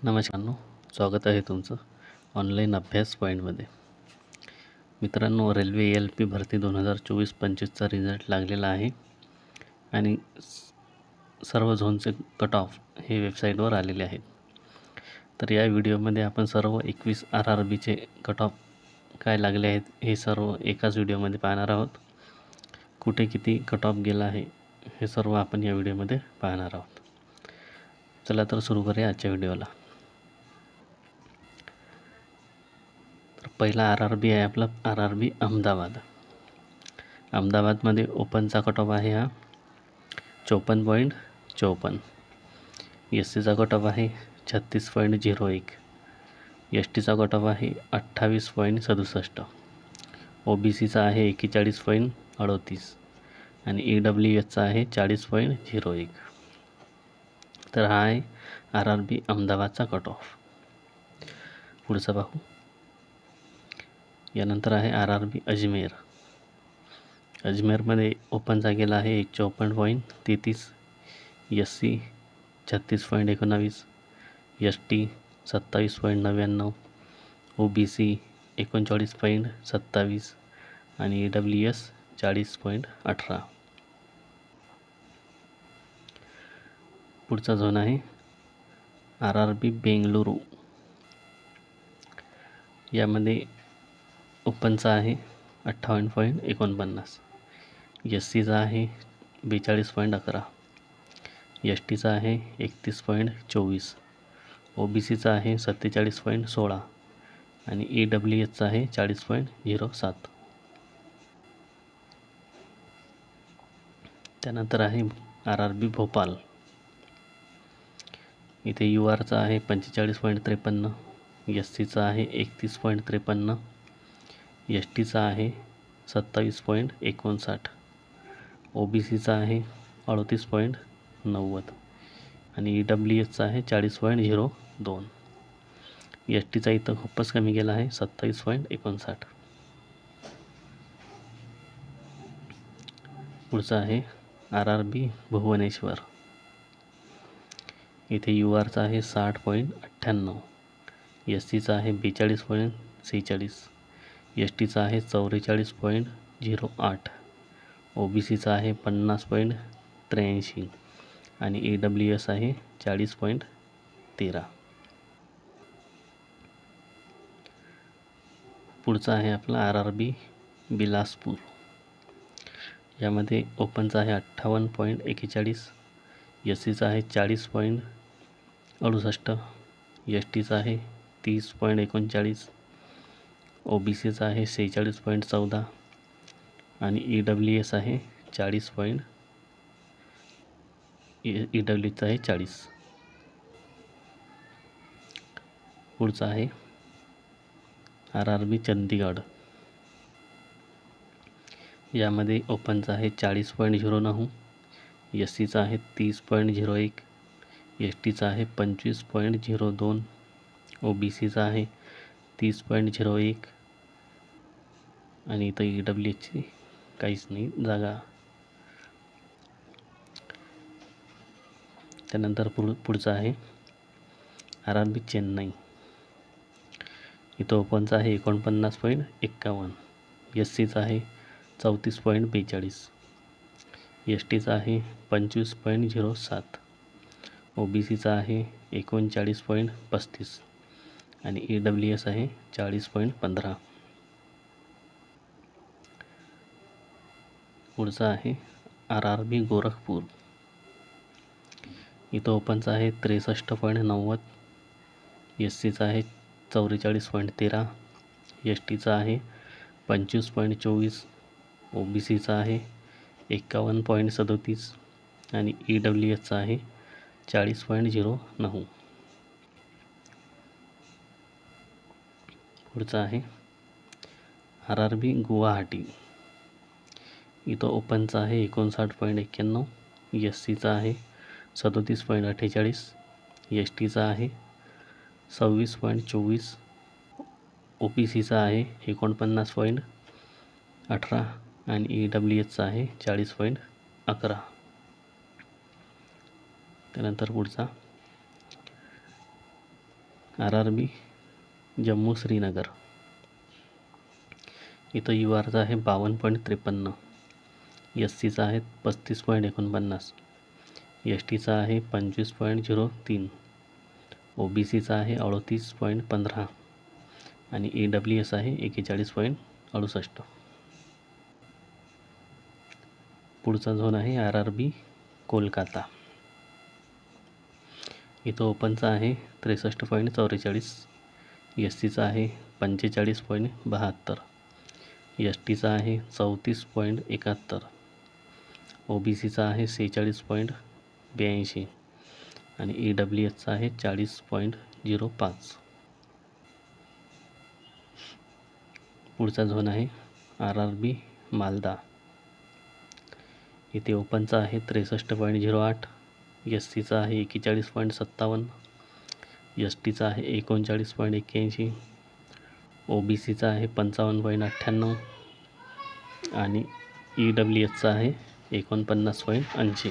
नमस्कार, स्वागत आहे तुमचं ऑनलाईन अभ्यास पॉईंटमध्ये. मित्रांनो, रेल्वे ALP भरती 2024-25चा रिझल्ट लागलेला आहे आणि सर्व झोनचे कट ऑफ हे वेबसाईटवर आलेले आहेत. तर या व्हिडिओमध्ये आपण सर्व 21 RRBचे कट ऑफ काय लागले आहेत हे सर्व एकाच व्हिडिओमध्ये पाहणार आहोत. कुठे किती कट ऑफ गेला आहे हे सर्व आपण या व्हिडिओमध्ये पाहणार आहोत. चला तर सुरू करूया आजच्या व्हिडिओला. तर पहिला RRB आहे आपला RRB अहमदाबाद. अहमदाबादमध्ये ओपनचा कट ऑफ आहे हा 54.54. SCचा कट ऑफ आहे 36.01. STचा कट ऑफ आहे 28.67. OBCचा आहे 41.38 आणि EWSचा आहे 40.01. तर हा आहे RRB अहमदाबादचा कट ऑफ. पुढचा पाहू. यानंतर आहे RRB अजमेर. अजमेरमध्ये ओपनचा गेला आहे 54.33. SC 36.19. ST 27.99. OBC 39.27 आणि EWS 40.18. पुढचा झोन आहे RRB बेंगलुरू. यामध्ये ओपनचा आहे 58.49. SCचा आहे 42.11. STचा आहे 31.24. OBCचा आहे 47.16 आणि EWSचा आहे 40.07. त्यानंतर आहे RRB भोपाल. इथे URचा आहे 45.53. SCचा आहे 31.53. STचा आहे 27.59. OBCचा आहे 38.90 आणि EWSचा आहे 40.02. STचा इथं खूपच कमी गेला आहे 27.59. पुढचा आहे RRB भुवनेश्वर. इथे URचा आहे 60.98. SCचा आहे 42.46. STचा आहे 44.08. OBCचा आहे 50.83 आणि EWS आहे 40.13. पुढचा आहे आपला RRB बिलासपूर. यामध्ये ओपनचा आहे 58.41. SCचा आहे 40.68. STचा आहे 30.39. OBCचा आहे 46.14 आणि EWS आहे 40. पुढचा आहे RRB चंदीगड. यामध्ये ओपनचा आहे 40.09. SCचा आहे 30.01. STचा आहे 25.02. OBCचा आहे 30.01 आणि इथं EWSची काहीच नाही जागा. त्यानंतर पुढचा आहे RRB चेन्नई. इथं ओपनचा आहे 49.51. SCचा आहे 34.42. STचा आहे 25.07. OBCचा आहे 39.35 आणि EWS आहे 40.15. पुढचा आहे RRB गोरखपूर. इथं ओपनचा आहे 63.90. SCचा आहे 44.13. STचा आहे 25.24. OBCचा आहे 51.37 आणि EWSचा आहे 40.09. पुढचा आहे RRB गुवाहाटी. इथं ओपनचा आहे 59.91. SCचा आहे 37.48. STचा आहे 26.24. OBCचा आहे 49.18 आणि EWSचा आहे 40.11. त्यानंतर पुढचा RRB जम्मू श्रीनगर. इथं URचा आहे 52.53, SCचा आहे 35.49, STचा आहे 25.03, OBCचा आहे 38.15 आणि EWS आहे 41.68. पुढचा झोन आहे RRB कोलकाता. इथं ओपनचा आहे 63.44, SCचा आहे 45.72, STचा आहे 34.71, OBCचा आहे 46.82 आणि EWSचा आहे 40.05. पुढचा झोन आहे RRB मालदा. इथे ओपनचा आहे 63.08, SCचा आहे 41.57, STचा आहे 39.81, OBCचा आहे 55.98 आणि EWSचा आहे 49.80.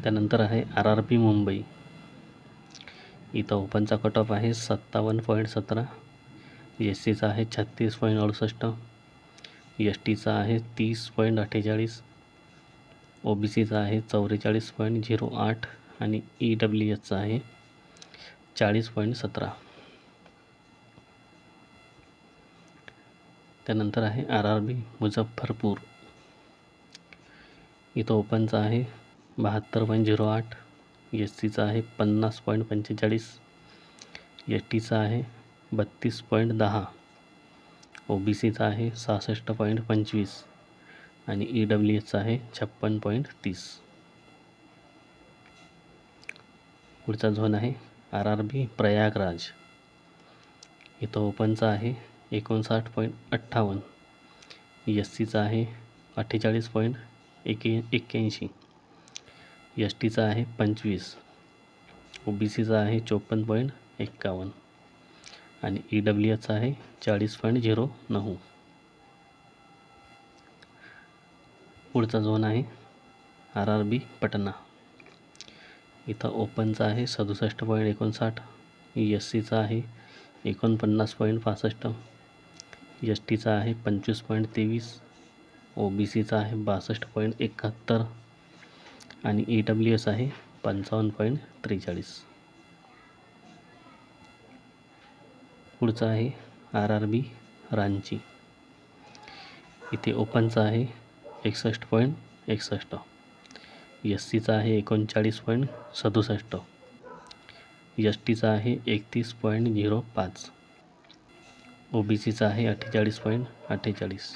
त्यानंतर आहे RRB मुंबई. इथं ओपनचा कट ऑफ आहे 57.17, SCचा आहे 36.68, STचा आहे 30.48, OBCचा आहे 44.08 आणि EWSचा आहे 40.17. त्यानंतर आहे RRB मुझफ्फरपूर. इथं ओपनचा आहे 72.08, SCचा आहे 50.45, STचा आहे 32.10, OBCचा आहे 66.25 आणि EWSचा आहे 56.30. पुढचा झोन आहे RRB प्रयागराज. इथं ओपनचा आहे 59.58, SCचा आहे 48.81, STचा आहे 25, OBCचा आहे 54.51 आणि EWSचा आहे 40.09. पुढचा झोन आहे RRB पटना. इथं ओपनचा आहे 67.59, SCचा आहे 49.65, STचा आहे 25.23, OBCचा आहे 62.71 आणि EWS आहे 55.43. पुढचा आहे RRB रांची. इथे ओपनचा आहे 61.61, SCचा आहे 39.67, STचा आहे 31.05, OBCचा आहे 48.48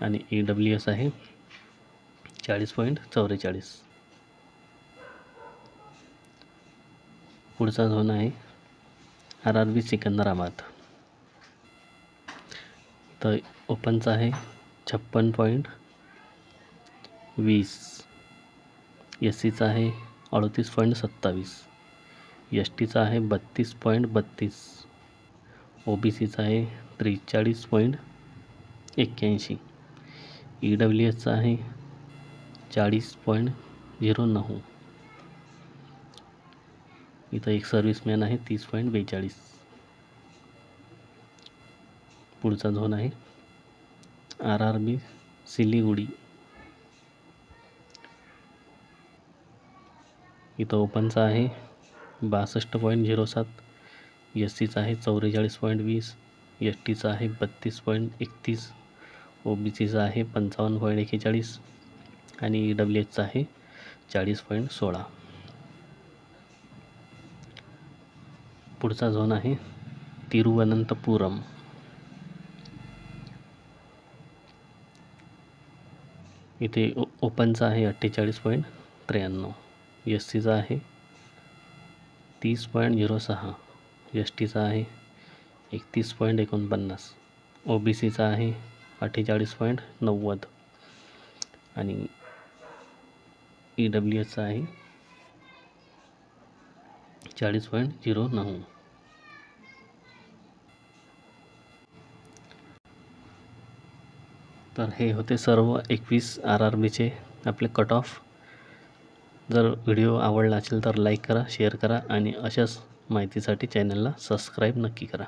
आणि EWS आहे 40.44. पुढचा झोन आहे RRB सिकंदराबाद. तर ओपनचा आहे 56.20, SCचा आहे 38.27, STचा आहे 32.32, OBCचा आहे 43.81, EWSचा आहे 40.09. इथं एक सर्व्हिसमॅन आहे 30.42. पुढचा झोन आहे RRB सिलीगुडी. इथं ओपनचा आहे 62.07, SCचा आहे 44.20, STचा आहे 32.31, OBCचा आहे 55.41 आणि EWSचा आहे 40.16. पुढचा झोन आहे तिरुवनंतपुरम. इथे ओपनचा आहे 48.93, SCचा आहे 30.06, STचा आहे 31.49, OBCचा आहे 48.90 आणि EWSचा आहे 40.09. तर हे होते सर्व 21 RRBचे आपले कट ऑफ. जर व्हिडिओ आवडला असेल तर लाईक करा, शेअर करा आणि अशाच माहितीसाठी चॅनलला सबस्क्राईब नक्की करा.